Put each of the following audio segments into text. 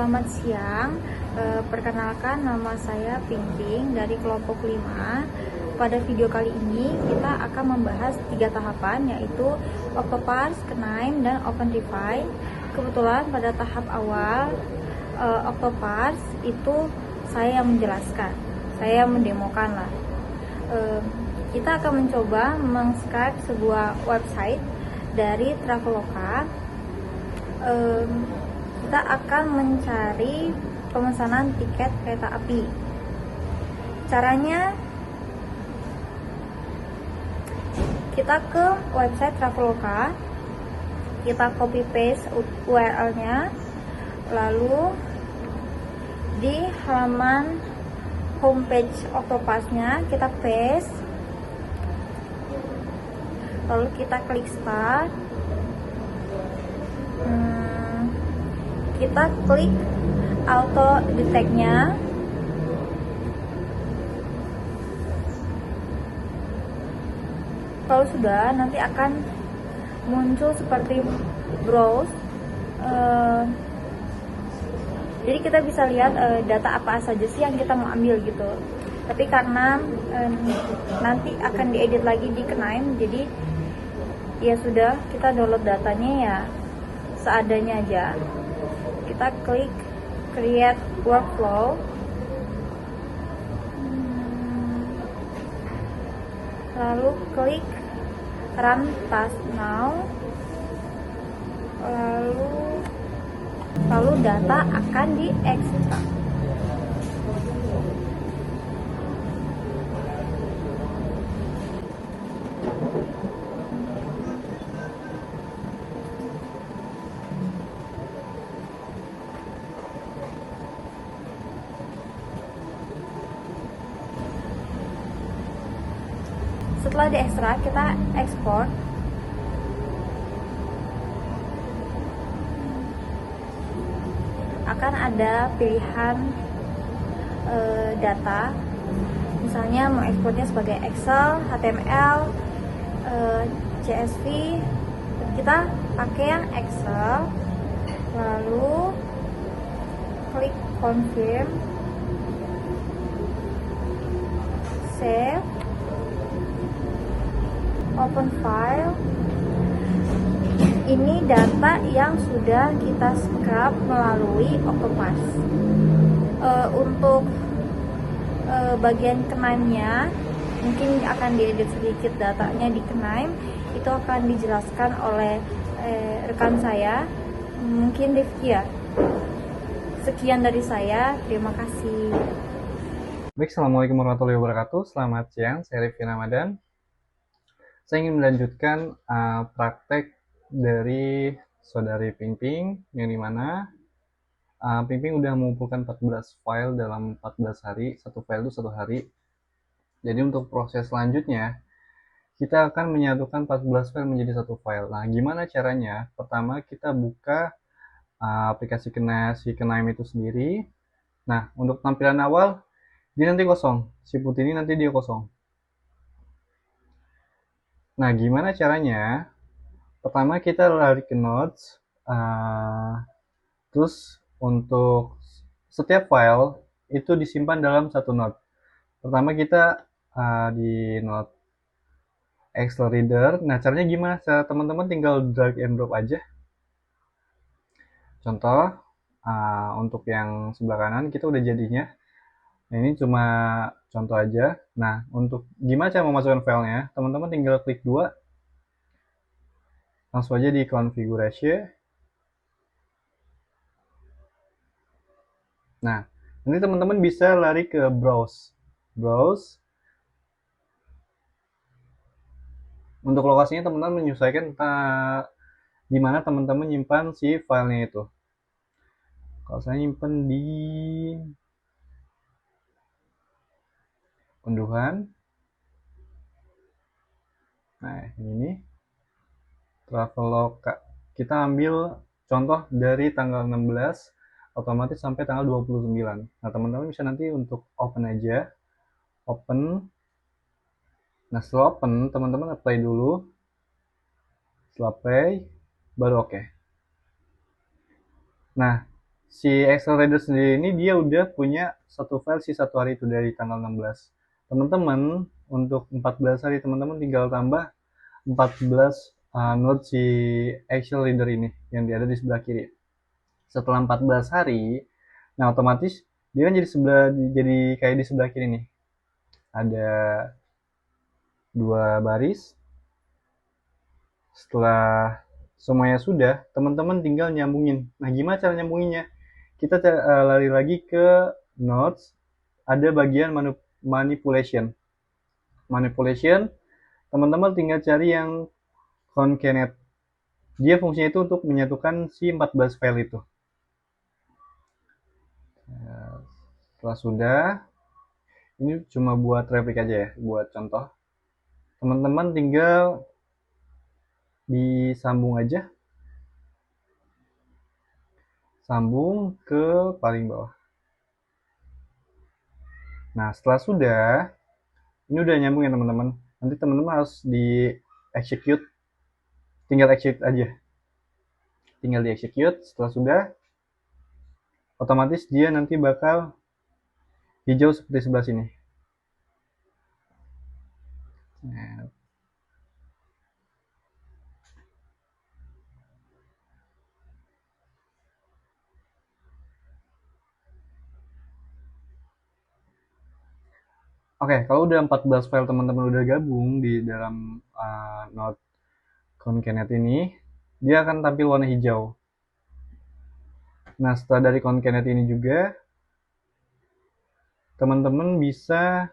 Selamat siang, perkenalkan nama saya Ping dari kelompok 5. Pada video kali ini kita akan membahas 3 tahapan, yaitu Octoparse, Knime, dan OpenRefine. Kebetulan pada tahap awal Octoparse itu saya yang menjelaskan, saya mendemokan lah. Kita akan mencoba meng-scribe sebuah website dari Traveloka. Kita akan mencari pemesanan tiket kereta api. Caranya, kita ke website Traveloka, kita copy paste URL-nya, lalu di halaman homepage Octoparse-nya kita paste, lalu kita klik start. Kita klik auto detect-nya. Kalau sudah, nanti akan muncul seperti browse. Jadi kita bisa lihat data apa saja sih yang kita mau ambil gitu. Tapi karena nanti akan diedit lagi di Knime, jadi ya sudah, kita download datanya ya seadanya aja. Kita klik create workflow, lalu klik run task now, lalu data akan diekstrak. Setelah diekstrak, kita ekspor. Akan ada pilihan data, misalnya mau ekspornya sebagai Excel, HTML, CSV. Kita pakai yang Excel, lalu klik confirm, save, open file. Ini data yang sudah kita scrub melalui Octoparse. Untuk bagian Knime-nya mungkin akan diedit sedikit datanya di Knime. Itu akan dijelaskan oleh rekan saya, mungkin Rifki ya. Sekian dari saya, terima kasih. Baik, Assalamualaikum warahmatullahi wabarakatuh. Selamat siang, saya Rifki Ramadan. Saya ingin melanjutkan praktek dari saudari Ping, yang dimana Ping udah mengumpulkan 14 file dalam 14 hari, satu file itu satu hari. Jadi untuk proses selanjutnya, kita akan menyatukan 14 file menjadi satu file. Nah, gimana caranya? Pertama, kita buka aplikasi Knime itu sendiri. Nah, untuk tampilan awal, dia nanti kosong. Si putih ini nanti dia kosong. Nah, gimana caranya? Pertama, kita lari ke notes. Terus untuk setiap file itu disimpan dalam satu note. Pertama kita di note Excel Reader. Nah, caranya gimana? Teman-teman tinggal drag and drop aja. Contoh, untuk yang sebelah kanan kita udah jadinya. Nah, ini cuma contoh aja. Nah, untuk gimana cara memasukkan filenya, teman-teman tinggal klik 2. Langsung aja di konfigurasi. Nah, nanti teman-teman bisa lari ke browse. Untuk lokasinya teman-teman menyesuaikan di mana teman-teman nyimpan si filenya itu. Kalau saya nyimpan di unduhan. Nah, ini Traveloka. Kita ambil contoh dari tanggal 16 otomatis sampai tanggal 29. Nah, teman-teman bisa nanti untuk open aja. Open. Nah, setelah open, teman-teman apply dulu. Setelah play, baru oke. Nah, si Excel Reader sendiri ini dia udah punya satu file si satu hari itu dari tanggal 16. Teman-teman untuk 14 hari teman-teman tinggal tambah 14 note si Excel Reader ini yang ada di sebelah kiri. Setelah 14 hari, nah otomatis dia kan jadi kayak di sebelah kiri nih. Ada dua baris. Setelah semuanya sudah, teman-teman tinggal nyambungin. Nah, gimana cara nyambunginnya? Kita lari lagi ke notes, ada bagian manipulation. Manipulation, teman-teman tinggal cari yang concatenate. Dia fungsinya itu untuk menyatukan si 14 file itu. Setelah sudah, ini cuma buat replik aja ya, buat contoh. Teman-teman tinggal disambung aja. Sambung ke paling bawah. Nah, setelah sudah, ini udah nyambung ya teman-teman. Nanti teman-teman harus di execute, tinggal execute aja. Tinggal di execute, setelah sudah, otomatis dia nanti bakal hijau seperti sebelah sini. Nah. Oke, kalau udah 14 file teman-teman udah gabung di dalam Node concatenate ini, dia akan tampil warna hijau. Nah, setelah dari concatenate ini juga, teman-teman bisa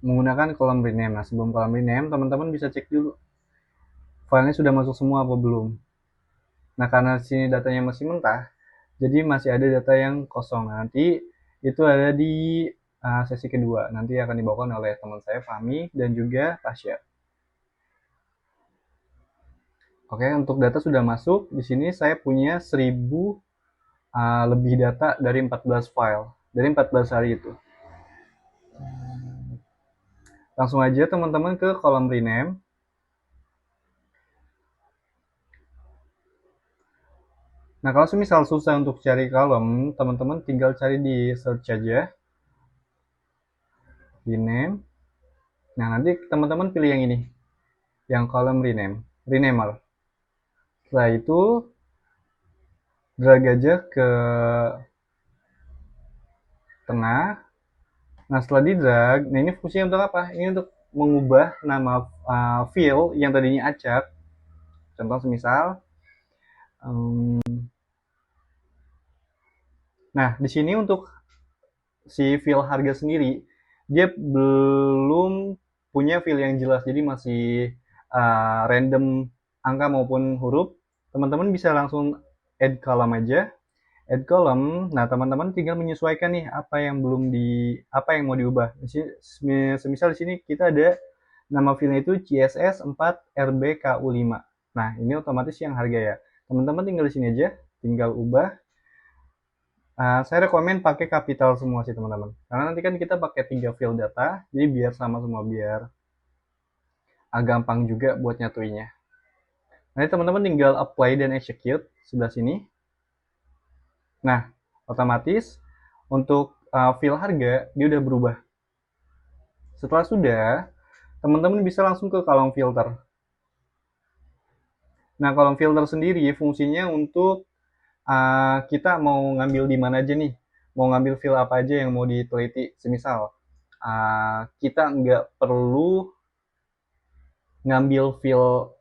menggunakan kolom rename. Nah, sebelum kolom rename, teman-teman bisa cek dulu filenya sudah masuk semua apa belum. Nah, karena sini datanya masih mentah, jadi masih ada data yang kosong. Nah, nanti itu ada di sesi kedua. Nanti akan dibawakan oleh teman saya, Fahmi, dan juga Tasya. Oke, untuk data sudah masuk. Di sini saya punya 1000 lebih data dari 14 file. Dari 14 hari itu. Langsung aja teman-teman ke kolom rename. Nah, kalau semisal susah untuk cari kolom, teman-teman tinggal cari di search aja. Rename. Nah, nanti teman-teman pilih yang ini. Yang kolom rename. Renamer. Setelah itu, drag aja ke tengah. Nah, setelah di drag, nah ini fungsinya untuk apa? Ini untuk mengubah nama field yang tadinya acak. Contoh semisal, nah di sini untuk si field harga sendiri, dia belum punya field yang jelas, jadi masih random angka maupun huruf. Teman-teman bisa langsung add column aja. Add column, nah teman-teman tinggal menyesuaikan nih apa yang mau diubah. Semisal di sini kita ada nama filenya itu CSS 4 RBKU5. Nah, ini otomatis yang harga ya. Teman-teman tinggal di sini aja, tinggal ubah. Saya rekomen pakai capital semua sih teman-teman. Karena nanti kan kita pakai 3 field data, jadi biar sama semua, biar gampang juga buat nyatuinnya. Nanti teman-teman tinggal apply dan execute sebelah sini. Nah, otomatis untuk field harga dia udah berubah. Setelah sudah, teman-teman bisa langsung ke kolom filter. Nah, kolom filter sendiri fungsinya untuk kita mau ngambil di mana aja nih, mau ngambil field apa aja yang mau diteliti. Semisal kita nggak perlu ngambil field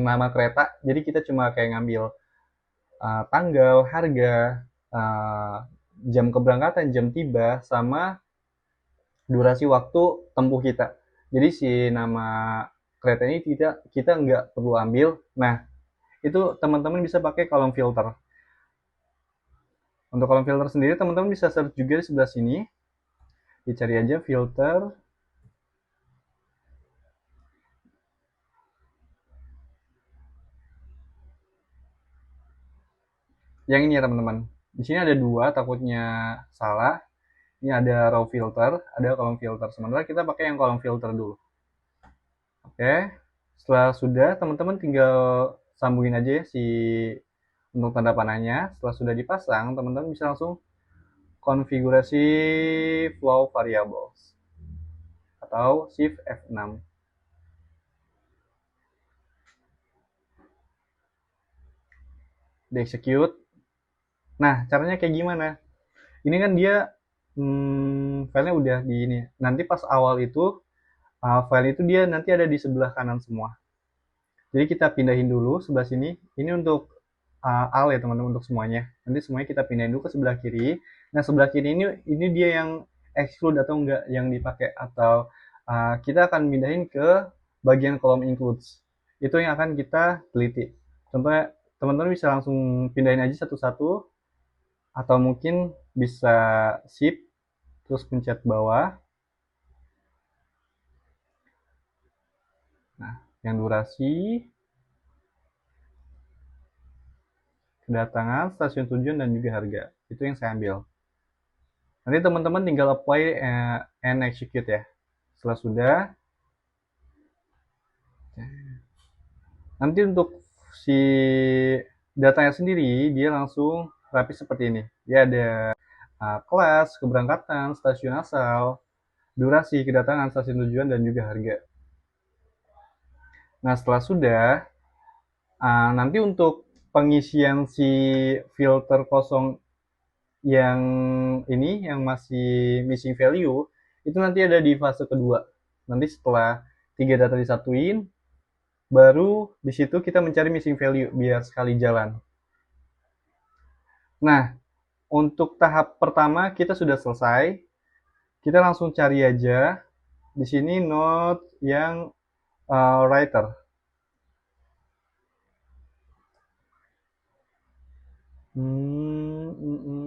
nama kereta, jadi kita cuma kayak ngambil tanggal, harga, jam keberangkatan, jam tiba, sama durasi waktu tempuh kita. Jadi si nama kereta ini kita nggak perlu ambil. Nah, itu teman-teman bisa pakai kolom filter. Untuk kolom filter sendiri teman-teman bisa search juga di sebelah sini. Dicari aja filter. Yang ini ya teman-teman. Di sini ada dua, takutnya salah. Ini ada raw filter, ada kolom filter. Sementara kita pakai yang kolom filter dulu. Oke. Setelah sudah, teman-teman tinggal sambungin aja ya untuk tanda panahnya. Setelah sudah dipasang, teman-teman bisa langsung konfigurasi flow variables atau shift F6. Di execute. Nah, caranya kayak gimana? Ini kan dia filenya udah di ini. Nanti pas awal itu file itu dia nanti ada di sebelah kanan semua. Jadi kita pindahin dulu sebelah sini. Ini untuk al ya teman-teman, untuk semuanya. Nanti semuanya kita pindahin dulu ke sebelah kiri. Nah sebelah kiri ini dia yang exclude atau enggak yang dipakai, atau kita akan pindahin ke bagian kolom includes. Itu yang akan kita teliti. Contohnya teman-teman bisa langsung pindahin aja satu-satu, atau mungkin bisa shift terus pencet bawah. Nah, yang durasi, kedatangan, stasiun tujuan, dan juga harga. Itu yang saya ambil. Nanti teman-teman tinggal apply and execute ya. Setelah sudah, nanti untuk si datanya sendiri, dia langsung rapi seperti ini. Dia ada kelas, keberangkatan, stasiun asal, durasi, kedatangan, stasiun tujuan, dan juga harga. Nah, setelah sudah, nanti untuk pengisian si filter kosong yang ini, yang masih missing value, itu nanti ada di fase kedua. Nanti setelah 3 data disatuin, baru di situ kita mencari missing value biar sekali jalan. Nah, untuk tahap pertama kita sudah selesai. Kita langsung cari aja di sini node yang writer.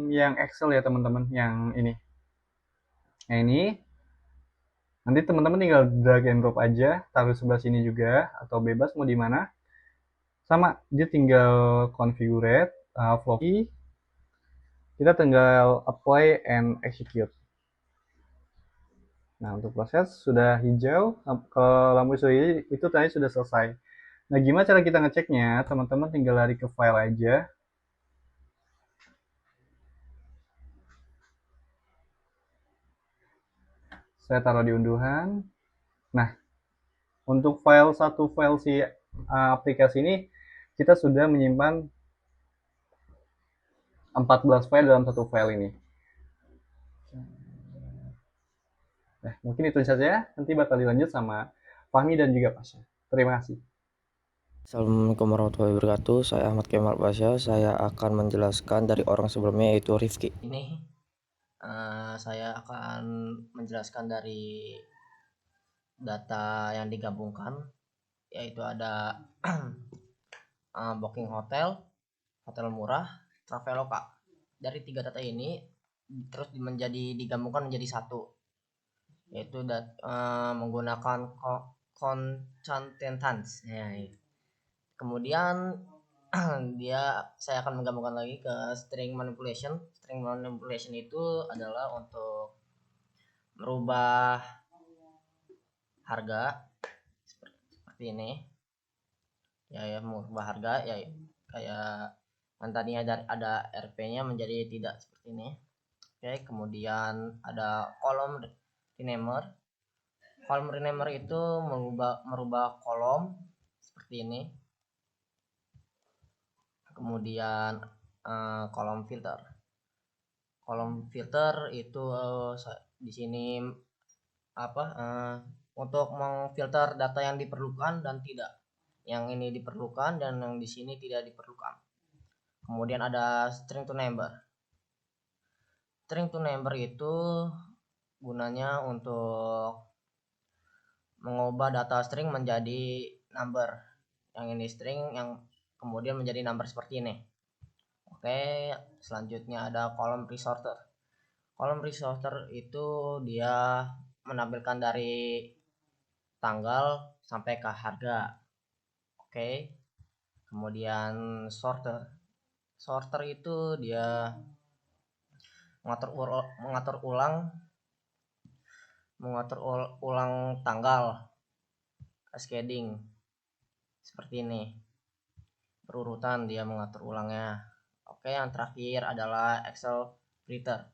Yang Excel ya teman-teman, yang ini. Nah ini nanti teman-teman tinggal drag and drop aja, taruh sebelah sini juga, atau bebas mau di mana. Sama, dia tinggal configure flow. Kita tinggal apply and execute. Nah, untuk proses sudah hijau, ke lampu hijau itu tadi sudah selesai. Nah, gimana cara kita ngeceknya? Teman-teman tinggal lari ke file aja. Saya taruh di unduhan. Nah, untuk satu file si aplikasi ini, kita sudah menyimpan 14 file dalam satu file ini. Nah, mungkin itu saja. Nanti bakal dilanjut sama Fahmi dan juga Pasha. Terima kasih. Assalamualaikum warahmatullahi wabarakatuh. Saya Ahmad Kemal Pasha. Saya akan menjelaskan dari orang sebelumnya, yaitu Rifki. Ini saya akan menjelaskan dari data yang digabungkan, yaitu ada booking hotel, hotel murah, Traveloka. Dari 3 data ini terus digabungkan menjadi satu, yaitu menggunakan concatenance. Ya, kemudian saya akan menggabungkan lagi ke string manipulation. String manipulation itu adalah untuk merubah harga seperti ini ya, merubah harga ya, kayak yang tadinya ada RP-nya menjadi tidak seperti ini. Oke, kemudian ada kolom rename. Kolom rename itu merubah kolom seperti ini. Kemudian kolom filter. Kolom filter itu di sini untuk memfilter data yang diperlukan dan tidak. Yang ini diperlukan dan yang di sini tidak diperlukan. Kemudian ada string to number. String to number itu gunanya untuk mengubah data string menjadi number. Yang ini string, yang kemudian menjadi number seperti ini. Oke, selanjutnya ada kolom resorter. Kolom resorter itu dia menampilkan dari tanggal sampai ke harga. Oke. Kemudian sorter. Sorter itu dia mengatur ulang tanggal, cascading. seperti ini. Berurutan dia mengatur ulangnya. Oke, yang terakhir adalah Excel writer.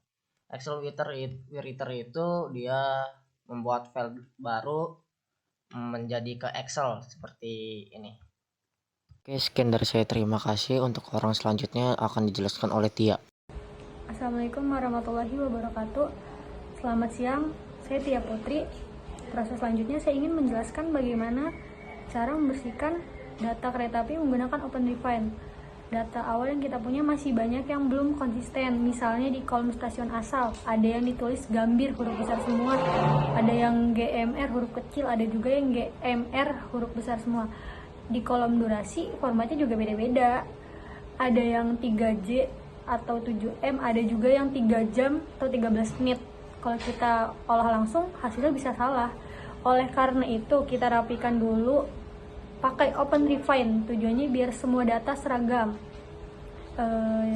Excel writer itu dia membuat file baru menjadi ke Excel seperti ini. Oke, sekian dari saya. Terima kasih. Untuk orang selanjutnya akan dijelaskan oleh Tia. Assalamualaikum warahmatullahi wabarakatuh. Selamat siang, saya Tia Putri. Proses selanjutnya saya ingin menjelaskan bagaimana cara membersihkan data kereta api menggunakan OpenRefine. Data awal yang kita punya masih banyak yang belum konsisten. Misalnya di kolom stasiun asal, ada yang ditulis Gambir huruf besar semua, ada yang GMR huruf kecil, ada juga yang GMR huruf besar semua. Di kolom durasi, formatnya juga beda-beda. Ada yang 3J atau 7M, ada juga yang 3 jam atau 13 menit. Kalau kita olah langsung, hasilnya bisa salah. Oleh karena itu, kita rapikan dulu pakai OpenRefine. Tujuannya biar semua data seragam.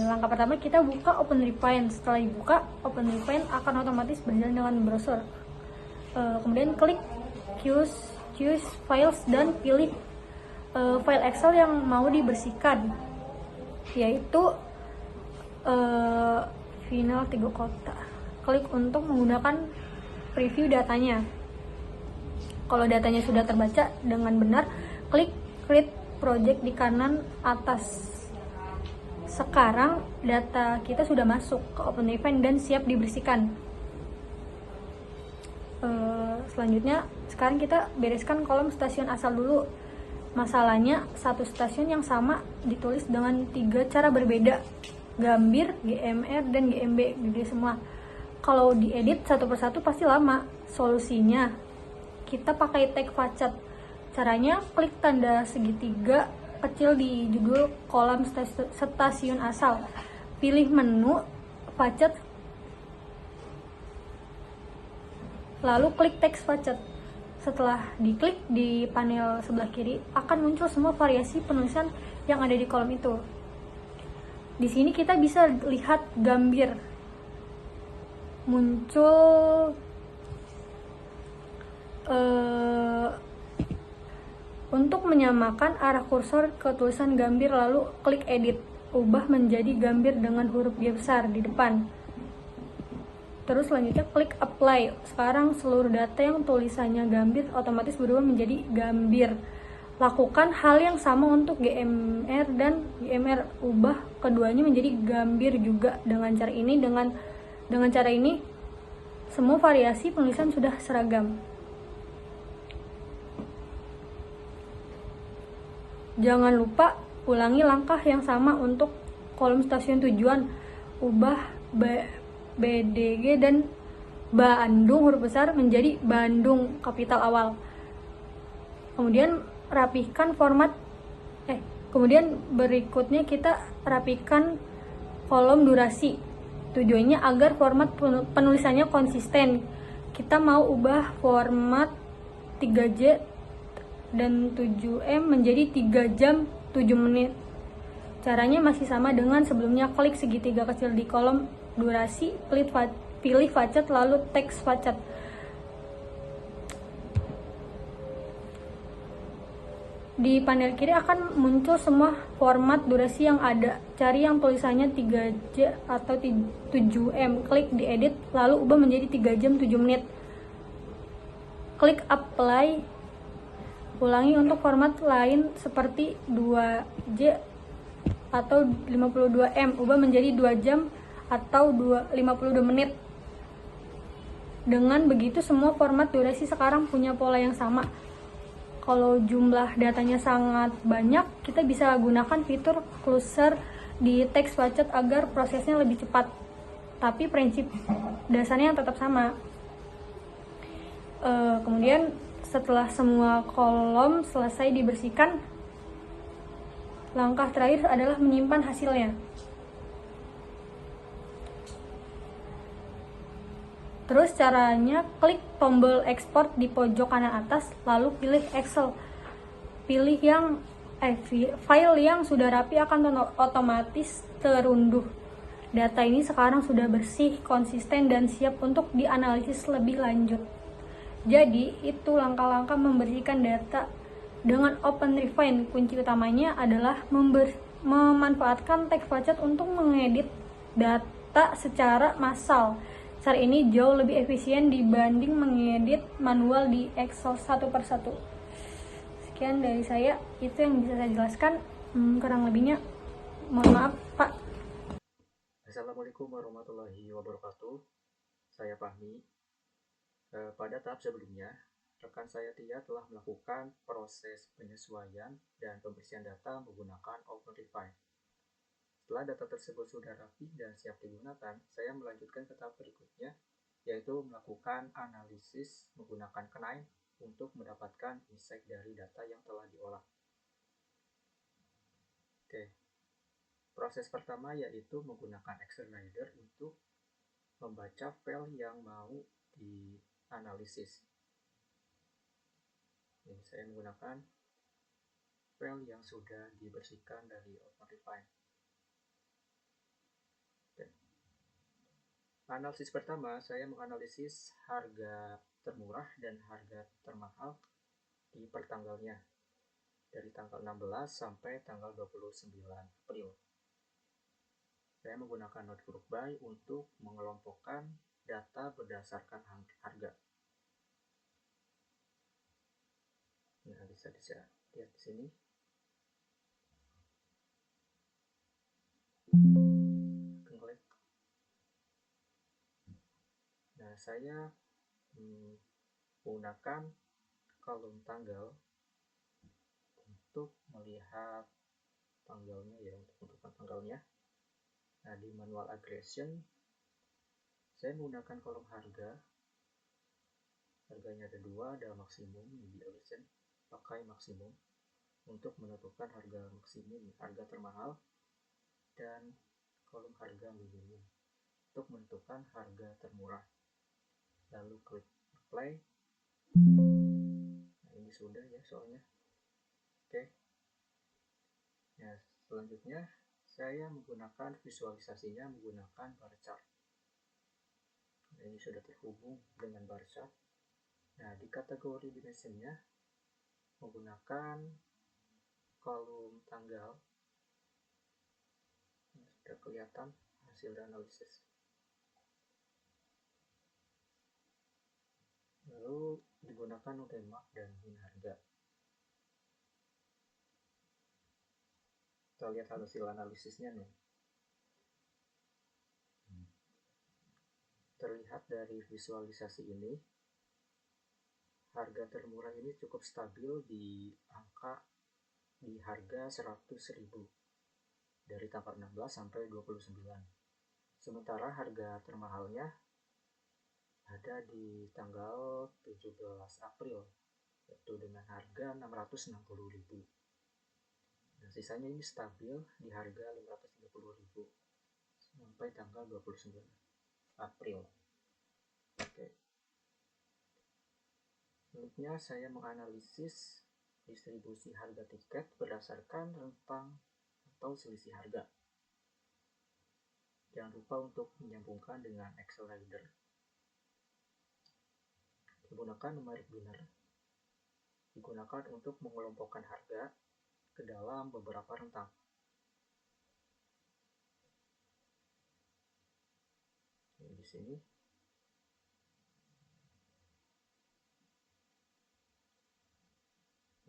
Langkah pertama, kita buka OpenRefine. Setelah dibuka, OpenRefine akan otomatis berjalan dengan browser. Kemudian klik choose files dan pilih file Excel yang mau dibersihkan, yaitu final 3 kota. Klik untuk menggunakan preview datanya. Kalau datanya sudah terbaca dengan benar, klik create project di kanan atas. Sekarang data kita sudah masuk ke OpenRefine dan siap dibersihkan. Selanjutnya, sekarang kita bereskan kolom stasiun asal dulu. Masalahnya, satu stasiun yang sama ditulis dengan 3 cara berbeda. Gambir, GMR, dan GMB, gede semua. Kalau diedit satu persatu pasti lama. Solusinya, kita pakai tag facet. Caranya, klik tanda segitiga kecil di judul kolom stasiun asal. Pilih menu facet, lalu klik text facet. Setelah diklik, di panel sebelah kiri akan muncul semua variasi penulisan yang ada di kolom itu. Di sini kita bisa lihat Gambir muncul. Untuk menyamakan arah kursor ke tulisan Gambir, lalu klik edit, ubah menjadi Gambir dengan huruf G besar di depan. Terus selanjutnya klik apply. Sekarang seluruh data yang tulisannya Gambir otomatis berubah menjadi Gambir. Lakukan hal yang sama untuk GMR dan GMR, ubah keduanya menjadi Gambir juga. Dengan cara ini semua variasi penulisan sudah seragam. Jangan lupa ulangi langkah yang sama untuk kolom stasiun tujuan. Ubah BDG dan Bandung huruf besar menjadi Bandung kapital awal. Kemudian rapihkan format. Kemudian berikutnya kita rapihkan kolom durasi. Tujuannya agar format penulisannya konsisten. Kita mau ubah format 3J dan 7M menjadi 3 jam 7 menit. Caranya masih sama dengan sebelumnya. Klik segitiga kecil di kolom durasi, pilih facet lalu teks facet. Di panel kiri akan muncul semua format durasi yang ada. Cari yang tulisannya 3J atau 7M. Klik di edit lalu ubah menjadi 3 jam 7 menit. Klik apply. Ulangi untuk format lain seperti 2J atau 52M, ubah menjadi 2 jam atau 52 menit. Dengan begitu semua format durasi sekarang punya pola yang sama. Kalau jumlah datanya sangat banyak, kita bisa gunakan fitur closer di text facet agar prosesnya lebih cepat. Tapi prinsip dasarnya yang tetap sama. Kemudian setelah semua kolom selesai dibersihkan, langkah terakhir adalah menyimpan hasilnya. Terus caranya, klik tombol ekspor di pojok kanan atas, lalu pilih Excel. Pilih file yang sudah rapi akan otomatis terunduh. Data ini sekarang sudah bersih, konsisten, dan siap untuk dianalisis lebih lanjut. Jadi, itu langkah-langkah membersihkan data Dengan OpenRefine, kunci utamanya adalah memanfaatkan teks pacet untuk mengedit data secara massal. Cara ini jauh lebih efisien dibanding mengedit manual di Excel satu per satu. Sekian dari saya, itu yang bisa saya jelaskan. Kurang lebihnya mohon maaf, Pak. Assalamualaikum warahmatullahi wabarakatuh. Saya Fahmi. Pada tahap sebelumnya, rekan saya Tia telah melakukan proses penyesuaian dan pembersihan data menggunakan OpenRefine. Setelah data tersebut sudah rapi dan siap digunakan, saya melanjutkan ke tahap berikutnya, yaitu melakukan analisis menggunakan Knine untuk mendapatkan insight dari data yang telah diolah. Oke. Proses pertama yaitu menggunakan Excel Reader untuk membaca file yang mau dianalisis. Ini saya menggunakan file yang sudah dibersihkan dari OpenRefine. Analisis pertama, saya menganalisis harga termurah dan harga termahal di pertanggalnya dari tanggal 16 sampai tanggal 29 April. Saya menggunakan Node Group By untuk mengelompokkan data berdasarkan harga. Nah, bisa lihat di sini. Nah, saya menggunakan kolom tanggal untuk melihat tanggalnya ya, untuk menentukan tanggalnya. Nah, di manual aggregation saya menggunakan kolom harga. Harganya ada dua, ada maksimum, di aggregation pakai maksimum untuk menentukan harga maksimum, harga termahal, dan kolom harga minimum untuk menentukan harga termurah. Lalu klik apply. Nah, ini sudah ya soalnya. Oke. Nah, selanjutnya saya menggunakan visualisasinya menggunakan bar chart. Nah, ini sudah terhubung dengan bar chart. Nah, di kategori dimensionnya menggunakan kolom tanggal. Nah, sudah kelihatan hasil analisis. Lalu digunakan UTM-Mark dan min harga. Kita lihat hasil analisisnya nih. Terlihat dari visualisasi ini, harga termurah ini cukup stabil di harga 100.000 dari tanggal 16 sampai 29. Sementara harga termahalnya ada di tanggal 17 April, yaitu dengan harga 660.000. Nah, sisanya ini stabil di harga 530.000 sampai tanggal 29 April. Oke. Selanjutnya saya menganalisis distribusi harga tiket berdasarkan rentang atau selisih harga. Jangan lupa untuk menyambungkan dengan Excel Reader. Menggunakan numeric binary digunakan untuk mengelompokkan harga ke dalam beberapa rentang. Ini di sini.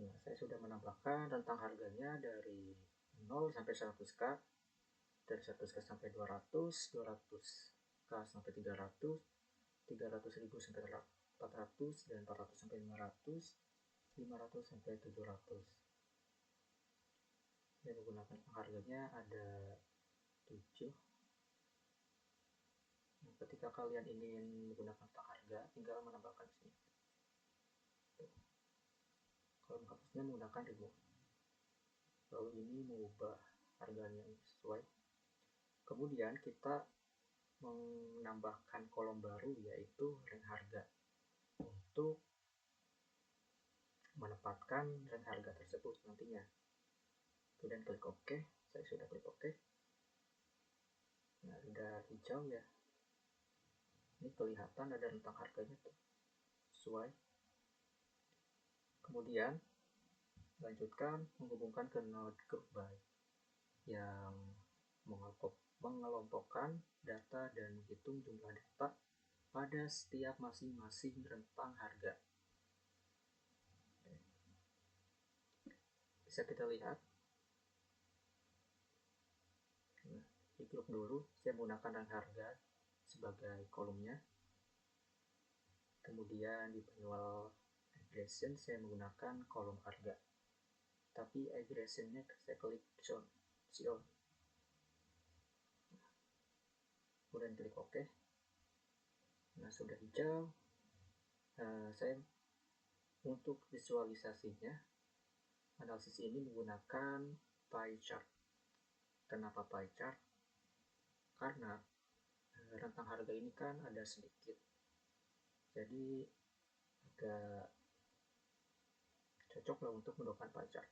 Nah, saya sudah menambahkan rentang harganya dari 0 sampai 100k, dari 100k sampai 200, 200k sampai 300, 300.000 sampai 400, dan 400 sampai 500, 500 sampai 700. Saya menggunakan harganya ada 7. Nah, ketika kalian ingin menggunakan harga, tinggal menambahkan sini. Kalau menghapusnya menggunakan remove. Lalu ini mengubah harganya sesuai. Kemudian kita menambahkan kolom baru yaitu rank harga untuk menempatkan rank harga tersebut nantinya. Kemudian klik OK. Saya sudah klik OK. Nah, sudah hijau ya. Ini kelihatan ada rentang harganya tuh sesuai. Kemudian Lanjutkan menghubungkan ke node group by yang mengelompokkan data dan menghitung jumlah data pada setiap masing-masing rentang harga. Bisa kita lihat. Nah, di grup dulu saya menggunakan rang harga sebagai kolomnya. Kemudian di manual aggregation saya menggunakan kolom harga. Tapi aggregationnya saya klik Sion. Kemudian klik OK. Nah, sudah hijau. Saya untuk visualisasinya, analisis ini menggunakan pie chart. Kenapa pie chart? Karena rentang harga ini kan ada sedikit, jadi agak cocok lah untuk menggunakan pie chart.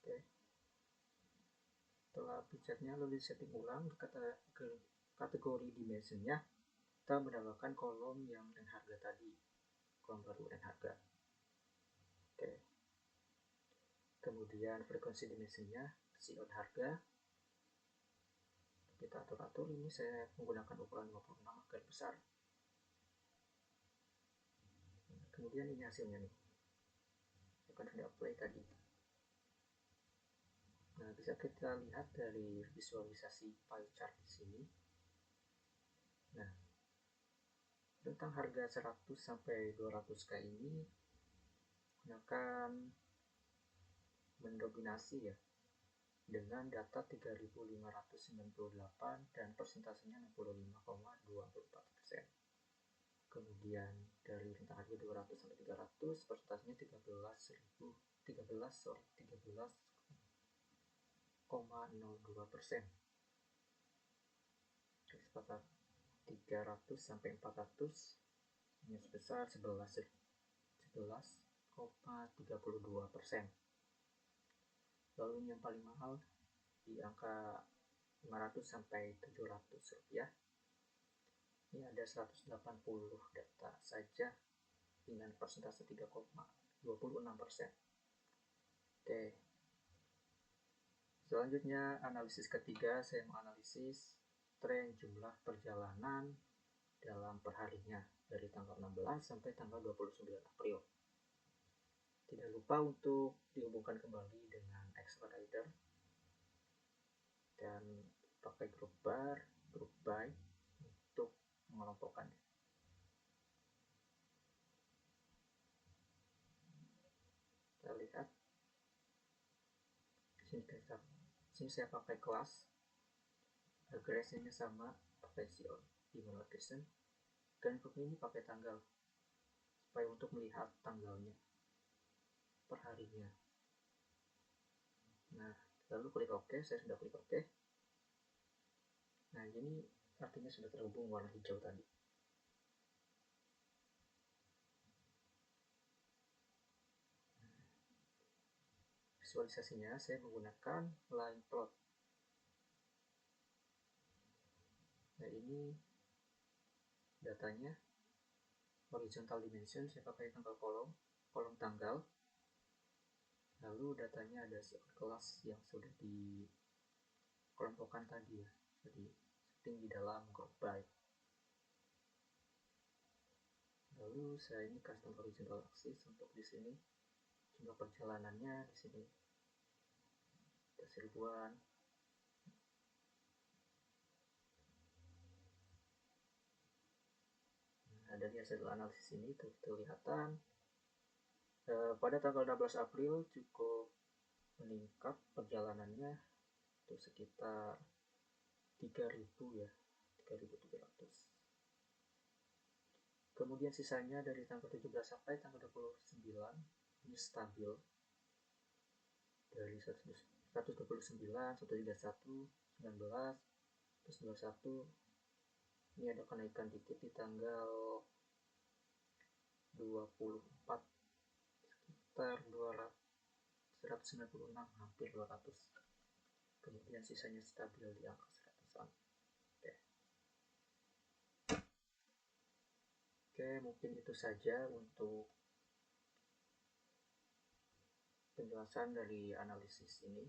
Oke. Setelah pie chartnya lalu disetting ulang kategori dimensionnya, kita mendapatkan kolom yang dan harga tadi, kolom baru dan harga. Oke. Kemudian frekuensi dimensinya Sion harga. Kita atur ini, saya menggunakan ukuran 56 agar besar. Kemudian ini hasilnya nih, akan sudah play tadi. Nah, bisa kita lihat dari visualisasi pie chart di sini. Nah, tentang harga 100 sampai 200k ini akan mendominasi ya, dengan data 3598 dan persentasenya 65,24%. Kemudian dari rentang harga 200 sampai 300 persentasenya 13,02%. Kesempatan 300 sampai 400 hanya sebesar 11,32%. Lalu yang paling mahal di angka 500 sampai 700 rupiah. Ini ada 180 data saja dengan persentase 3,26%. Oke. Selanjutnya analisis ketiga, saya menganalisis tren jumlah perjalanan dalam perharinya dari tanggal 16 sampai tanggal 29 April. Tidak lupa untuk dihubungkan kembali dengan Expeditor dan pakai group bar, group by untuk mengelompokkannya. Kita lihat. Sini saya pakai kelas. Aggregationnya sama, pakai Sion di location. Dan grup ini pakai tanggal supaya untuk melihat tanggalnya perharinya. Nah, lalu klik OK. Saya sudah klik OK. Nah, ini artinya sudah terhubung warna hijau tadi. Visualisasinya saya menggunakan line plot. Nah, ini datanya horizontal dimension, saya pakai tanggal kolom tanggal. Lalu datanya ada kelas yang sudah dikelompokkan tadi ya, jadi setting di dalam group by. Lalu saya ini custom horizontal axis untuk di sini jumlah perjalanannya di sini 1000-an. Nah, dari hasil analisis ini tuh kelihatan pada tanggal 16 April cukup meningkat perjalanannya itu sekitar 3000 ya, 3700. Kemudian sisanya dari tanggal 17 sampai tanggal 29 ini stabil dari 129, 131, 19, terus 21. Ini ada kenaikan dikit di tanggal 24 sekitar 196, hampir 200. Kemudian sisanya stabil di angka 100-an. Oke, mungkin itu saja untuk penjelasan dari analisis ini.